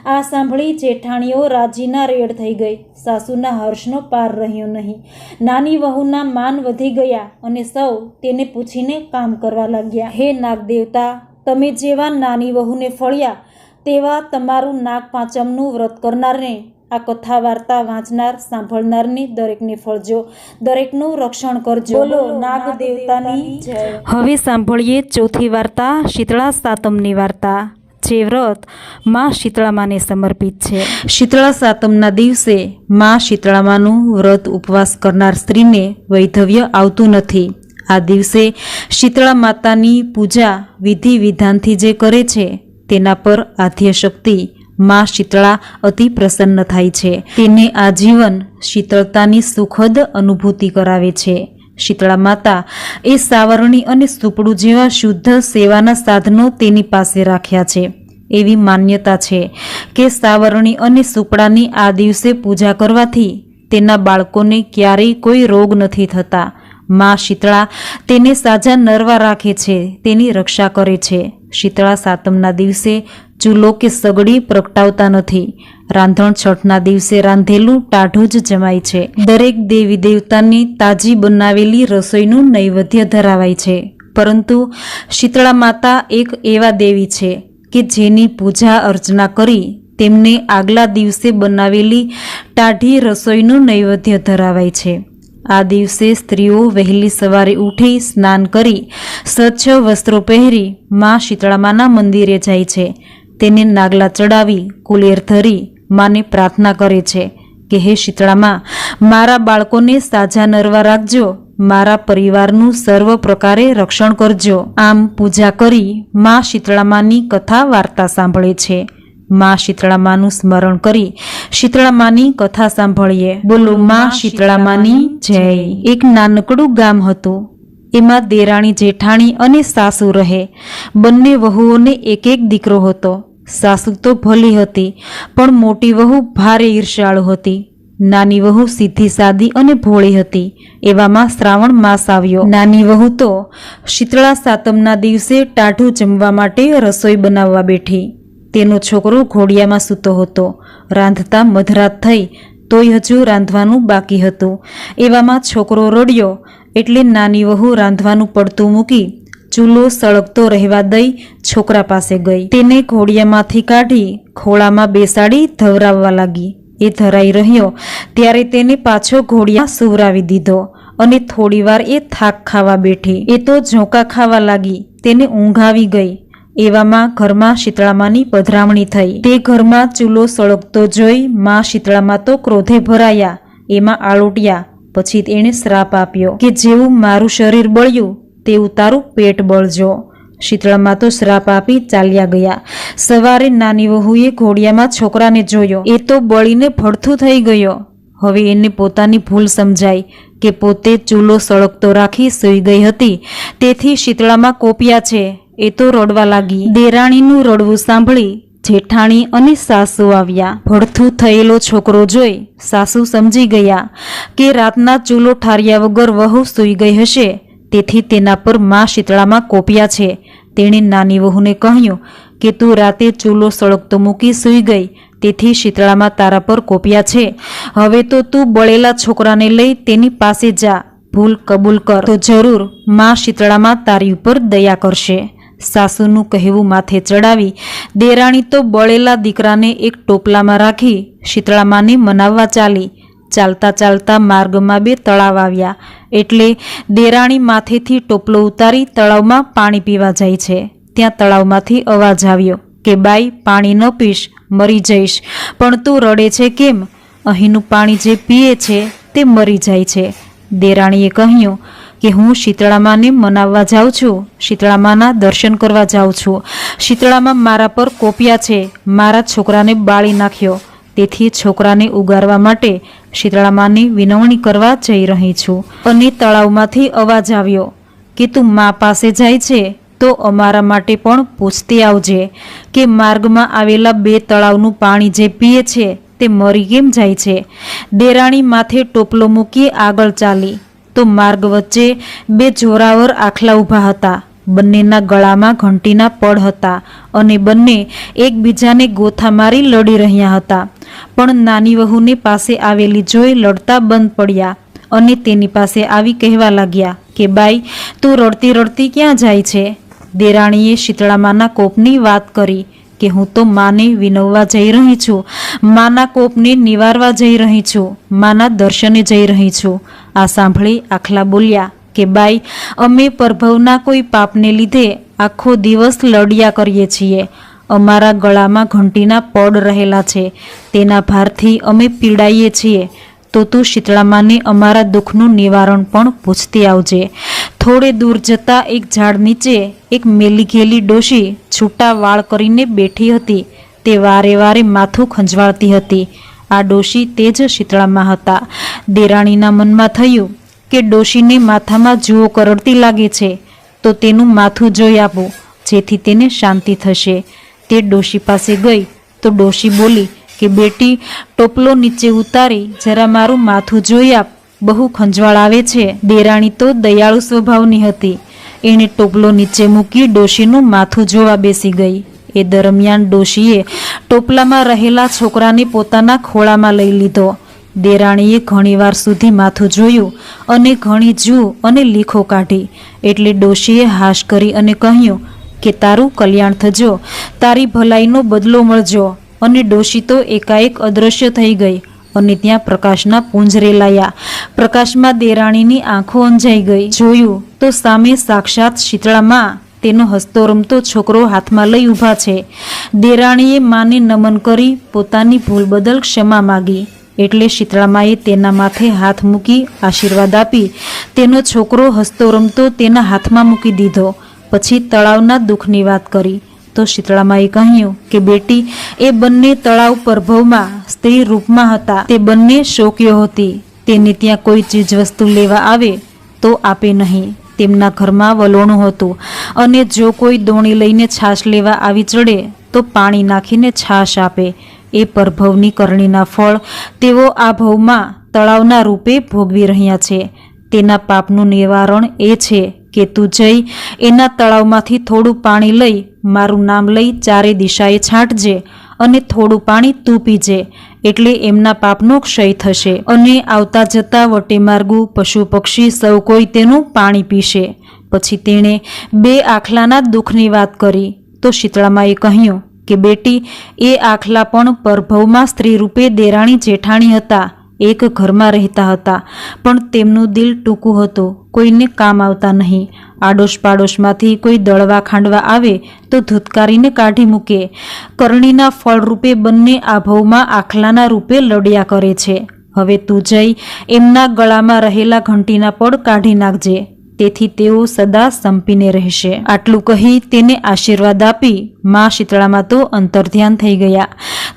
આ સાંભળી જેઠાણીઓ રાજીના રેડ થઈ ગઈ. સાસુના હર્ષનો પાર રહ્યો નહીં. નાની વહુના માન વધી ગયા અને સૌ તેને પૂછીને કામ કરવા લાગ્યા. હે નાગદેવતા, તમે જેવા નાની વહુને ફળ્યા તેવા તમારું નાગપાંચમનું વ્રત કરનારને, આ કથા વાર્તા વાંચનાર સાંભળનારને દરેકને ફળજો. દરેકનું રક્ષણ કરજો. બોલો નાગ દેવતાની જય. હવે સાંભળીએ ચોથી વાર્તા, શીતળા સાતમની વાર્તા, જે વ્રત માં શીતળામાને સમર્પિત છે. શીતળા સાતમના દિવસે માં શીતળામાનું વ્રત ઉપવાસ કરનાર સ્ત્રીને વૈધવ્ય આવતું નથી. આ દિવસે શીતળા માતાની પૂજા વિધિ વિધાનથી જે કરે છે તેના પર આદ્યશક્તિ માં શીતળા અતિ પ્રસન્ન થાય છે. તેને આજીવન શીતળતાની સુખદ અનુભૂતિ કરાવે છે. શીતળા માતા એ સાવરણી અને સુપડું જેવા શુદ્ધ સેવાના સાધનો તેની પાસે રાખ્યા છે. એવી માન્યતા છે કે સાવરણી અને સુપડાની આ દિવસે પૂજા કરવાથી તેના બાળકોને ક્યારેય કોઈ રોગ નથી થતા. માં શીતળા તેને સાજા નરવા રાખે છે, તેની રક્ષા કરે છે. શીતળા સાતમના દિવસે ચૂલો કે સગડી પ્રગટાવતા નથી. રાંધણ છઠના દિવસે રાંધેલું ટાઢું જ જમાય છે. દરેક દેવી દેવતાને તાજી બનાવેલી રસોઈનું નૈવેદ્ય ધરાવાય છે. પરંતુ શીતળા માતા એક એવા દેવી છે કે જેની પૂજા અર્ચના કરી તેમને આગલા દિવસે બનાવેલી ટાઢી રસોઈનું નૈવેદ્ય ધરાવાય છે. આ દિવસે સ્ત્રીઓ વહેલી સવારે ઉઠી સ્નાન કરી સ્વચ્છ વસ્ત્રો પહેરી માં શીતળામાના મંદિરે જાય છે. તેને નાગલા ચડાવી કુલેર ધરી માને પ્રાર્થના કરે છે કે હે શીતળામાં, મારા બાળકોને સાજા નરવા રાખજો, મારા પરિવારનું સર્વ પ્રકારે રક્ષણ કરજો. આમ પૂજા કરી માં શીતળામાની કથા વાર્તા સાંભળે છે. માં શીતળામાનું સ્મરણ કરી શીતળામાની કથા સાંભળીએ. બોલો માં શીતળામાની જય. એક નાનકડું ગામ હતું. એમાં દેરાણી જેઠાણી અને સાસુ રહે. બંને વહુઓને એક એક દીકરો હતો. સાસુ તો ભલી હતી, પણ મોટી વહુ ભારે ઈર્ષ્યાળુ હતી. નાની વહુ સીધી સાદી અને ભોળી હતી. એવામાં શ્રાવણ માસ આવ્યો. નાની વહુ તો શીતળા સાતમના દિવસે ટાઢું જમવા માટે રસોઈ બનાવવા બેઠી. તેનો છોકરો ઘોડિયામાં સૂતો હતો. રાંધતા મધરાત થઈ તોય હજુ રાંધવાનું બાકી હતું. એવામાં છોકરો રડ્યો એટલે નાની વહુ રાંધવાનું પડતું મૂકી ચૂલો સળગતો રહેવા દઈ છોકરા પાસે ગઈ. તેને ઘોડિયામાંથી કાઢી ખોળામાં બેસાડી ધવરાવવા લાગી. એ ધરાઈ રહ્યો ત્યારે તેને પાછો ઘોડિયા સુવરાવી દીધો અને થોડીવાર એ થાક ખાવા બેઠી. એ તો ઝોંકા ખાવા લાગી. તેને ઊંઘ આવી ગઈ. એવામાં ઘરમાં શીતળામાની પધરામણી થઈ. તે ઘરમાં ચૂલો સળગતો જોઈ માં શીતળામાં તો ક્રોધે ભરાયા. એમાં આળોટ્યા. પછી એણે શ્રાપ આપ્યો કે જેવું મારું શરીર બળ્યું તેવું તારું પેટ બળજો. શીતળામાં તો શ્રાપ આપી ચાલ્યા ગયા. સવારે નાની વહુએ ઘોડિયામાં છોકરાને જોયો. એ તો બળીને ભડથું થઈ ગયો. હવે એને પોતાની ભૂલ સમજાઈ કે પોતે ચૂલો સળગતો રાખી સૂઈ ગઈ હતી, તેથી શીતળામાં કોપ્યા છે. એ તો રડવા લાગી. દેરાણીનું રડવું સાંભળી જેઠાણી અને સાસુ આવ્યા. ભડથું થયેલો છોકરો જોઈ સાસુ સમજી ગયા કે રાતના ચૂલો ઠાર્યા વગર વહુ સૂઈ ગઈ હશે, તેથી તેના પર માં શીતળામાં કોપ્યા છે. તેણે નાની વહુને કહ્યું કે તું રાતે ચૂલો સળગતો મૂકી સૂઈ ગઈ, તેથી શીતળામાં તારા પર કોપ્યા છે. હવે તો તું બળેલા છોકરાને લઈ તેની પાસે જા, ભૂલ કબૂલ કર તો જરૂર માં શીતળામાં તારી ઉપર દયા કરશે. સાસુનું કહેવું માથે ચડાવી દેરાણી તો બળેલા દીકરાને એક ટોપલામાં રાખી શીતળામાને મનાવવા ચાલી. ચાલતા ચાલતા માર્ગમાં 2 તળાવ આવ્યા. એટલે દેરાણી માથેથી ટોપલો ઉતારી તળાવમાં પાણી પીવા જાય છે. ત્યાં તળાવમાંથી અવાજ આવ્યો કે બાઈ, પાણી ન પીશ, મરી જઈશ. પણ તું રડે છે કેમ? અહીંનું પાણી જે પીએ છે તે મરી જાય છે. દેરાણીએ કહ્યું કે હું શીતળામાને મનાવવા જાઉં છું, શીતળામાના દર્શન કરવા જાઉં છું. શીતળામાં મારા પર કોપ્યા છે, મારા છોકરાને બાળી નાખ્યો, તેથી છોકરાને ઉગારવા માટે શીતળામાની વિનવણી કરવા જઈ રહી છું. અને તળાવમાંથી અવાજ આવ્યો કે તું મા પાસે જાય છે તો અમારા માટે પણ પૂછતી આવજે કે માર્ગમાં આવેલા 2 તળાવનું પાણી જે પીએ છે તે મરી કેમ જાય છે. દેરાણી માથે ટોપલો મૂકી આગળ ચાલી તો માર્ગ વચ્ચે 2 જોરાવર આખલા ઊભા હતા. બંનેના ગળામાં ઘંટીના પડ હતા અને બંને એકબીજાને ગોથા મારી લડી રહ્યા હતા. પણ નાની વહુને પાસે આવેલી જોઈ લડતા બંધ પડ્યા અને તેની પાસે આવી કહેવા લાગ્યા કે બાઈ, તું રડતી રડતી ક્યાં જાય છે? દેરાણીએ શીતળામાના કોપની વાત કરી કે હું તો માને વિનવવા જઈ રહી છું, માના કોપને નિવારવા જઈ રહી છું, માના દર્શને જઈ રહી છું. આ સાંભળી આખલા બોલ્યા કે બાઈ, અમે પરભવના કોઈ પાપને લીધે આખો દિવસ લડ્યા કરીએ છીએ. અમારા ગળામાં ઘંટીના પડ રહેલા છે, તેના ભારથી અમે પીડાઈએ છીએ. તો તું શીતળામાને અમારા દુઃખનું નિવારણ પણ પૂછતી આવજે. થોડે દૂર જતાં એક ઝાડ નીચે એક મેલી ઘેલી ડોશી છૂટા વાળ કરીને બેઠી હતી. તે વારે વારે માથું ખંજવાળતી હતી. આ ડોશી તે જ શીતળામાં હતા. દેરાણીના મનમાં થયું કે ડોશીને માથામાં જુઓ કરડતી લાગે છે, તો તેનું માથું જોઈ આપું, જેથી તેને શાંતિ થશે. તે ડોશી પાસે ગઈ તો ડોશી બોલી કે બેટી, ટોપલો નીચે ઉતારી જરા મારું માથું જોઈ આપ, બહુ ખંજવાળ આવે છે. દેરાણી તો દયાળુ સ્વભાવની હતી. એણે ટોપલો નીચે મૂકી ડોશીનું માથું જોવા બેસી ગઈ. એ દરમિયાન ડોશીએ ટોપલામાં રહેલા છોકરાને પોતાના ખોળામાં લઈ લીધો. દેરાણીએ ઘણીવાર સુધી માથું જોયું અને ઘણી જૂ અને લીખો કાઢી. એટલે ડોશીએ હાશ કરી અને કહ્યું કે તારું કલ્યાણ થજો, તારી ભલાઈનો બદલો મળજો. અને ડોશી તો એકાએક અદૃશ્ય થઈ ગઈ અને ત્યાં પ્રકાશના પુંજ રેલાયા. પ્રકાશમાં દેરાણીની આંખો અંજાઈ ગઈ. જોયું તો સામે સાક્ષાત શીતળામાં તેનો હસતો રમતો છોકરો હાથમાં લઈ ઊભા છે. દેરાણીએ માને નમન કરી પોતાની ભૂલ બદલ ક્ષમા માગી. એટલે શીતળામાએ તેના માથે હાથ મૂકી આશીર્વાદ આપી તેનો છોકરો હસતો રમતો તેના હાથમાં મૂકી દીધો. પછી તળાવના દુઃખની વાત કરી તો શીતળામાએ કહ્યું કે બેટી, એ બંને તળાવ પરભવમાં સ્ત્રી રૂપમાં હતા. તે બંને શોક્યો હતી. તેને ત્યાં કોઈ ચીજ વસ્તુ લેવા આવે તો આપે નહીં. તેમના ઘરમાં વલોણું હતું અને જો કોઈ દોણી લઈને છાશ લેવા આવી ચડે તો પાણી નાખીને છાશ આપે. એ પરભવની કરણીના ફળ તેઓ આ ભવમાં તળાવના રૂપે ભોગવી રહ્યા છે. તેના પાપનું નિવારણ એ છે કે તું જઈ એના તળાવમાંથી થોડું પાણી લઈ મારું નામ લઈ ચારે દિશાએ છાંટજે અને થોડું પાણી તું પીજે, એટલે એમના પાપનો ક્ષય થશે અને આવતા જતા વટે માર્ગુ પશુ પક્ષી સૌ કોઈ તેનું પાણી પીશે. પછી તેણે 2 આખલાના દુઃખની વાત કરી તો શીતળામાએ કહ્યું કે બેટી, એ આખલા પણ પરભવમાં સ્ત્રી રૂપે દેરાણી જેઠાણી હતા. એક ઘરમાં રહેતા હતા, પણ તેમનું દિલ ટૂંકું હતું, કોઈને કામ આવતા નહીં. આડોશ પાડોશમાંથી કોઈ દળવા ખાંડવા આવે તો ધૂતકારીને કાઢી મૂકે. કરણીના ફળરૂપે બંને આ ભવમાં આખલાના રૂપે લડ્યા કરે છે. હવે તું જઈ એમના ગળામાં રહેલા ઘંટીના પડ કાઢી નાખજે, તેથી તેઓ સદા સંપીને રહેશે. આટલું કહી તેને આશીર્વાદ આપી મા શીતળામાં તો અંતર્ધ્યાન થઈ ગયા.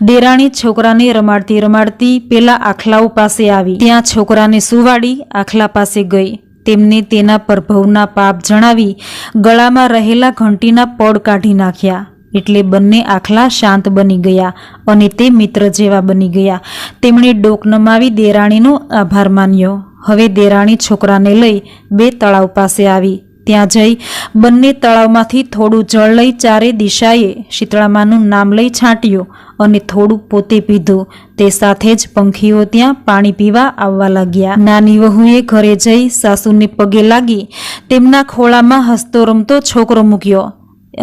દેરાણી છોકરાને રમાડતી રમાડતી પેલા આખલાઓ પાસે આવી. ત્યાં છોકરાને સુવાડી આખલા પાસે ગઈ. તેમને તેના પ્રભવના પાપ જણાવી ગળામાં રહેલા ઘંટીના પડ કાઢી નાખ્યા. એટલે બંને આખલા શાંત બની ગયા અને તે મિત્ર જેવા બની ગયા. તેમણે ડોક નમાવી દેરાણીનો આભાર માન્યો. હવે દેરાણી છોકરાને લઈ બે તળાવ પાસે આવી. ત્યાં જઈ બંને તળાવમાંથી થોડું જળ લઈ ચારે દિશાએ શીતળામાનું નામ લઈ છાંટ્યું અને થોડું પોતે પીધું. તે સાથે જ પંખીઓ ત્યાં પાણી પીવા આવવા લાગ્યા. નાની વહુએ ઘરે જઈ સાસુને પગે લાગી તેમના ખોળામાં હસતો રમતો છોકરો મૂક્યો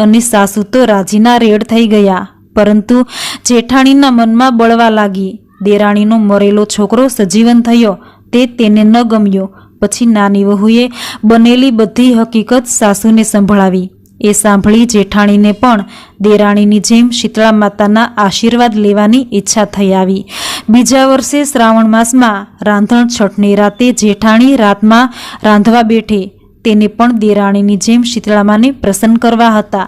અને સાસુ તો રાજીના રેડ થઈ ગયા. પરંતુ જેઠાણીના મનમાં બળવા લાગી. દેરાણીનો મરેલો છોકરો સજીવન થયો તે તેને ન ગમ્યો. પછી નાની વહુએ બનેલી બધી હકીકત સાસુને સંભળાવી. એ સાંભળી જેઠાણીને પણ દેરાણીની જેમ શીતળા માતાના આશીર્વાદ લેવાની ઈચ્છા થઈ આવી. બીજા વર્ષે શ્રાવણ માસમાં રાંધણ છઠની રાતે જેઠાણી રાતમાં રાંધવા બેઠી. તેને પણ દેરાણીની જેમ શીતળામાને પ્રસન્ન કરવા હતા.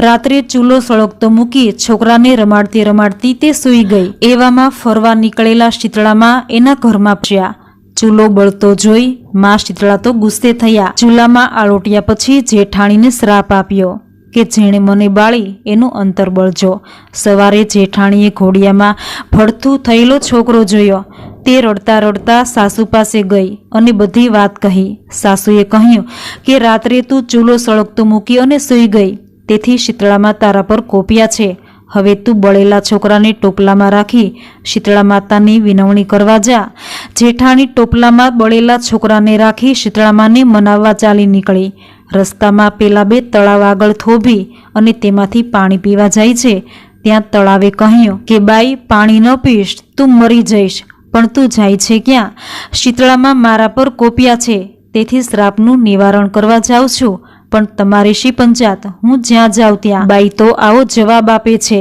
રાત્રે ચૂલો સળગતો મૂકી છોકરાને રમાડતી રમાડતી તે સૂઈ ગઈ. એવામાં ફરવા નીકળેલા શીતળામા એના ઘરમાં પહોંચ્યા. ચૂલો બળતો જોઈ મા શીતળા તો ગુસ્સે થયા. ચૂલામાં આળોટ્યા પછી જેઠાણીને શ્રાપ આપ્યો કે જેણે મને બાળી એનું અંતર બળજો. સવારે જેઠાણીએ ઘોડિયામાં ભડથું થયેલો છોકરો જોયો. તે રડતા રડતા સાસુ પાસે ગઈ અને બધી વાત કહી. સાસુએ કહ્યું કે રાત્રે તું ચૂલો સળગતો મૂકી અને સૂઈ ગઈ, તેથી શીતળામાં તારા પર કોપ્યા છે. હવે તું બળેલા છોકરાને ટોપલામાં રાખી શીતળા માતાની વિનવણી કરવા જા. જેઠાણી ટોપલામાં બળેલા છોકરાને રાખી શીતળામાને મનાવવા ચાલી નીકળી. રસ્તામાં પેલા બે તળાવ આગળ થોભી અને તેમાંથી પાણી પીવા જાય છે. ત્યાં તળાવે કહ્યું કે બાઈ, પાણી ન પીશ તું મરી જઈશ. પણ તું જાય છે ક્યાં? શીતળામાં મારા પર કોપ્યા છે, તેથી શ્રાપનું નિવારણ કરવા જાઉં છું. પણ તમારી શી પંચાત, હું જ્યાં જાઉં ત્યાં. બાઈ તો આવો જવાબ આપે છે.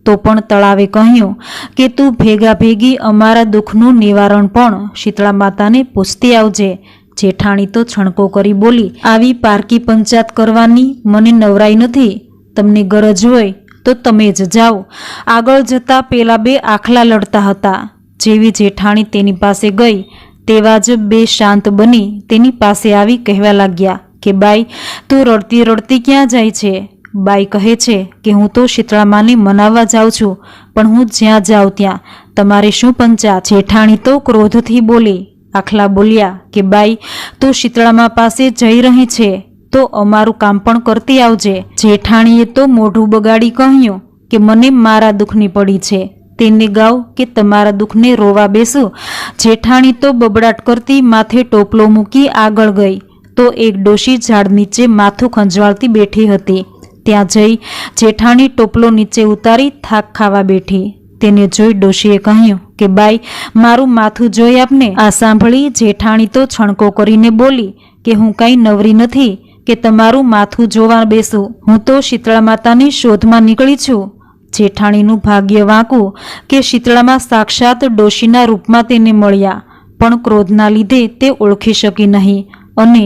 તો પણ તળાવે કહ્યું કે તું ભેગા ભેગી અમારા દુઃખનું નિવારણ પણ શીતળા માતાને પૂછતી આવજે. જેઠાણી તો છણકો કરી બોલી, આવી પારકી પંચાત કરવાની મને નવરાઈ નથી. તમને ગરજ હોય તો તમે જ જાઓ. આગળ જતા પેલા બે આખલા લડતા હતા. જેવી જેઠાણી તેની પાસે ગઈ તેવા જ બે શાંત બની તેની પાસે આવી કહેવા લાગ્યા કે બાઈ, તું રડતી રડતી ક્યાં જાય છે? બાઈ કહે છે કે હું તો શીતળામાને મનાવવા જાઉં છું, પણ હું જ્યાં જાઉં ત્યાં તમારે શું પંચાત? જેઠાણી તો ક્રોધથી બોલી. આખલા બોલ્યા કે બાઈ, તું શીતળામા પાસે જઈ રહી છે તો અમારું કામ પણ કરતી આવજે. જેઠાણીએ તો મોઢું બગાડી કહ્યું કે મને મારા દુઃખની પડી છે, તેને ગાવ કે તમારા દુઃખને રોવા બેસું. જેઠાણી તો બબડાટ કરતી માથે ટોપલો મૂકી આગળ ગઈ તો એક ડોશી ઝાડ નીચે માથું ખંજવાળતી બેઠી હતી. ત્યાં જઈ જેઠાણી ટોપલો નીચે ઉતારી થાક ખાવા બેઠી. તેને જોઈ ડોશીએ કહ્યું કે બાઈ, મારું માથું જોઈ આપને. આ સાંભળી જેઠાણી તો છણકો કરીને બોલી કે હું કાંઈ નવરી નથી કે તમારું માથું જોવા બેસું. હું તો શીતળા માતાની શોધમાં નીકળી છું. જેઠાણીનું ભાગ્ય વાંકું કે શીતળામાં સાક્ષાત ડોશીના રૂપમાં તેને મળ્યા, પણ ક્રોધના લીધે તે ઓળખી શકી નહીં અને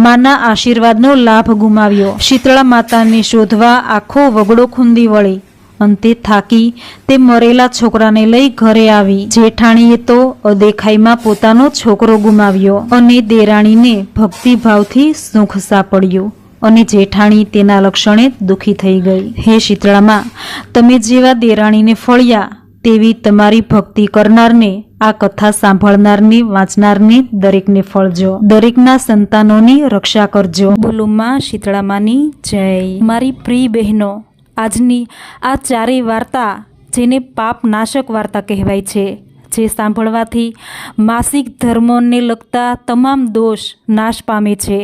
માના આશીર્વાદનો લાભ ગુમાવ્યો. શીતળા માતાને શોધવા આખો વગડો ખૂંદી વળી. અંતે થાકી તે મરેલા છોકરાને લઈ ઘરે આવી. જેઠાણીએ તો અદેખાઈમાં પોતાનો છોકરો ગુમાવ્યો અને દેરાણીને ભક્તિભાવથી સુખ સાંપડ્યું અને જેઠાણી તેના લક્ષણે દુઃખી થઈ ગઈ. હે શીતળામાં, તમે જેવા દેરાણીને ફળ્યા તેવી તમારી ભક્તિ કરનારને, આ કથા સાંભળનારને, વાંચનારને દરેકને ફળજો. દરેકના સંતાનોની રક્ષા કરજો. બોલો માં શીતળામાની જય. મારી પ્રિય બહેનો, આજની આ ચારેય વાર્તા જેને પાપ નાશક વાર્તા કહેવાય છે, જે સાંભળવાથી માસિક ધર્મને લગતા તમામ દોષ નાશ પામે છે,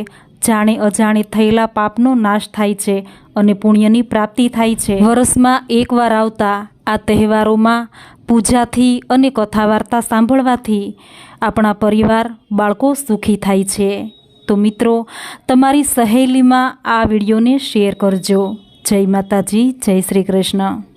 જાણે અજાણે થયેલા પાપનો નાશ થાય છે અને પુણ્યની પ્રાપ્તિ થાય છે। વર્ષમાં એકવાર આવતા આ તહેવારોમાં પૂજાથી અને કથા વાર્તા સાંભળવાથી આપણા પરિવાર બાળકો સુખી થાય છે। તો મિત્રો, તમારી સહેલીમાં આ વિડીયોને શેર કરજો। જય માતાજી, જય શ્રી કૃષ્ણ।